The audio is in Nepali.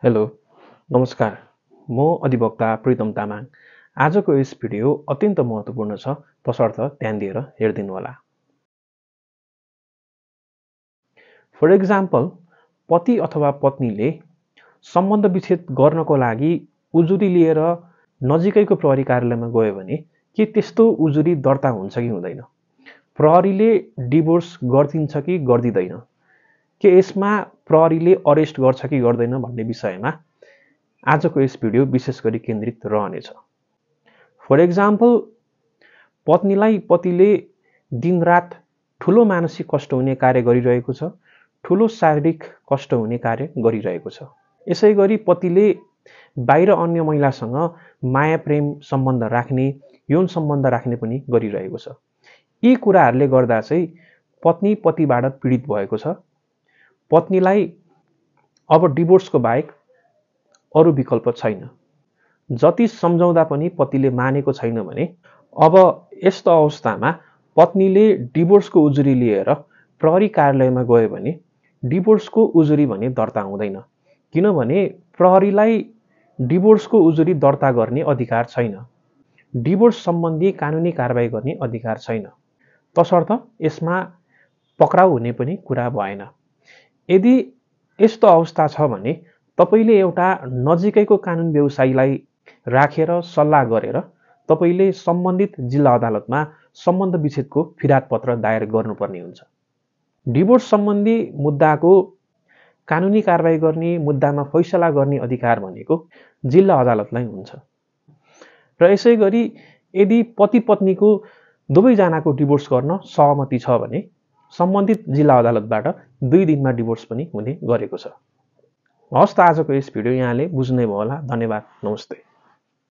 हेलो नमस्कार म अधिवक्ता प्रीतम तामाङ आजको यस भिडियो अत्यन्त महत्त्वपूर्ण छ तसर्थ ध्यान दिएर हेरिदिनु होला। फर एक्जाम्पल पति अथवा पत्नीले सम्बन्ध विच्छेद गर्नको लागि उजुरी लिएर नजिकैको प्रहरी कार्यालयमा गयो भने के त्यस्तो उजुरी दर्ता हुन्छ कि हुँदैन? प्रहरीले डिभोर्स गर्दिन्छ कि गर्दिदैन? के यसमा प्रहरीले अरेस्ट गर्छ कि गर्दैन भन्ने विषयमा आजको यस भिडियो विशेष गरी केन्द्रित रहनेछ। फर एक्जाम्पल पत्नीलाई पतिले दिनरात ठुलो मानसिक कष्ट हुने कार्य गरिरहेको छ, ठुलो शारीरिक कष्ट हुने कार्य गरिरहेको छ। यसै गरी पतिले बाहिर अन्य महिलासँग माया प्रेम सम्बन्ध राख्ने, यौन सम्बन्ध राख्ने पनि गरिरहेको छ। यी कुराहरूले गर्दा चाहिँ पत्नी पतिबाट पीडित भएको छ। पत्नीलाई अब डिभोर्सको बाहेक अरू विकल्प छैन। जति सम्झाउँदा पनि पतिले मानेको छैन भने अब यस्तो अवस्थामा पत्नीले डिभोर्सको उजुरी लिएर प्रहरी कार्यालयमा गयो भने डिभोर्सको उजुरी भने दर्ता हुँदैन, किनभने प्रहरीलाई डिभोर्सको उजुरी दर्ता गर्ने अधिकार छैन। डिभोर्स सम्बन्धी कानुनी कारबाही गर्ने अधिकार छैन, तसर्थ यसमा पक्राउ हुने पनि कुरा भएन। यदि यस्तो अवस्था छ भने तपाईले एउटा नजिकैको कानुन व्यवसायीलाई राखेर सल्लाह गरेर तपाईले सम्बन्धित जिल्ला अदालतमा सम्बन्ध विच्छेदको फिर्याद पत्र दायर गर्नुपर्ने हुन्छ। डिभोर्स सम्बन्धी मुद्दाको कानुनी कारबाही गर्ने, मुद्दामा फैसला गर्ने अधिकार भनेको जिल्ला अदालतलाई हुन्छ। र यसै गरी यदि पति पत्नीको दुवैजनाको डिभोर्स गर्न सहमति छ भने सम्बन्धित जिल्ला अदालतबाट 2 दिनमा डिभोर्स पनि हुने गरेको छ। हस्त आजको यस भिडियो यहाँले बुझ्नै भयो होला। धन्यवाद। नमस्ते।